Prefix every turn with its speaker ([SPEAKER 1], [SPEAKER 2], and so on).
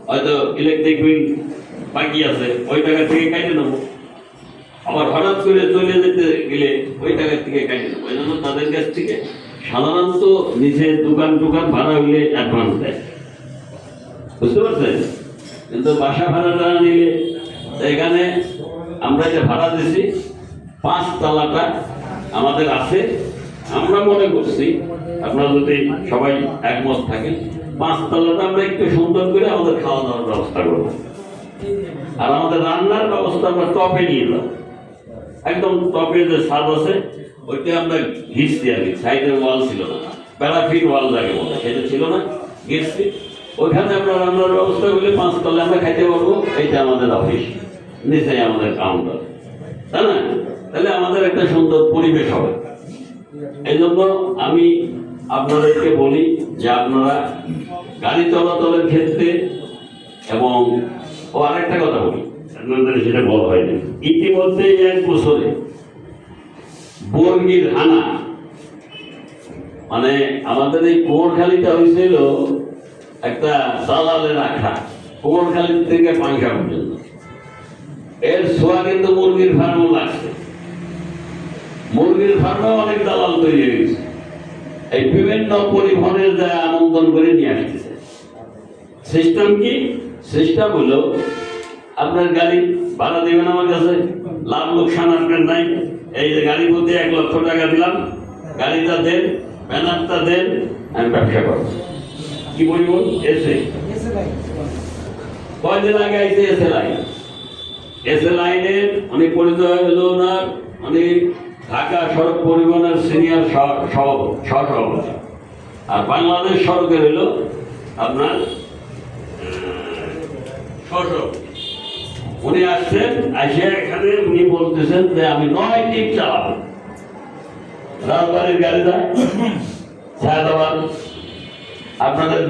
[SPEAKER 1] হয়তো electric bill বাকি আছে, ওই টাকা থেকে কেটে নেবো। আবার হঠাৎ করে চলে যেতে গেলে ওই টাকা থেকে কেটে নেবো। এই জন্য তাদের কাছ থেকে সাধারণত নিজের দোকান ভাড়া হইলে অ্যাডভান্স দেয়, বুঝতে পারছেন? কিন্তু বাসা ভাড়া যারা নিলে, এখানে আমরা যে ভাড়া দিচ্ছি 5 তলাটা আমাদের আছে। আমরা মনে করছি আপনারা যদি সবাই একমত থাকেন, 5 তলাটা আমরা একটু সুন্দর করে আমাদের খাওয়া দাওয়ার ব্যবস্থা করবো। আর আমাদের রান্নার ব্যবস্থা আমরা টপে নিয়ে যাবো। একদম টপে যে ছাদ আছে ওইটা আমরা ঘিরছি আর কি, সাইডের ওয়াল ছিল না, প্যারাফিট ওয়াল যাকে বলে সেটা ছিল না, ঘিরছি। ওইখানে আমরা রান্নার ব্যবস্থা করলে 5 তলে আমরা খাইতে পারবো। এইটা আমাদের অফিস, নিচে আমাদের কাউন্টার, তাই না? তাহলে আমাদের একটা সুন্দর পরিবেশ হবে। এই জন্য আমি আপনাদেরকে বলি যে আপনারা গাড়ি চলাচলের ক্ষেত্রে, এবং আরেকটা কথা বলি, আপনাদের সেটা বলা হয়নি, ইতিমধ্যে 1 বছরে বর্গির হানা, মানে আমাদের এই কুমোরখালীটা হয়েছিল একটা দালালের আখড়া, কুমোরখালী থেকে পাংশা পর্যন্ত। এর ছোঁয়া কিন্তু মুরগির ফার্মও লাগছে। মুরগির ফার্মেও অনেক দালাল তৈরি হয়েছে। এই বিভিন্ন পরিবহনের যা আমন্ত্রণ করে নিয়ে আসতেছে। সিস্টেম কি? সিস্টেম হলো আপনার গাড়ি ভাড়া দেবেন আমার কাছে, লাভ লোকসান আপনার নাই। এই যে গাড়ি প্রতি 1 লক্ষ টাকা দিলাম, গাড়িটা দেন, ব্যানারটা দেন, আমি ব্যবসা করবো। কি পরিবহন? এসে কয়দিন আগে আইসে এসে লাইনের অনেক পরিচয় হলো না, অনেক ঢাকা সড়ক পরিবহনের সিনিয়র সহসভাপতি, আর বাংলাদেশ সড়কের হলো আপনার সহসভাপতি। উনি আসছেন, আসে এখানে উনি বলতেছেন যে আমি 9 টিপ চালাবো। রাজবাড়ির গাড়িটা ছায়াদাবাদ আপনাদের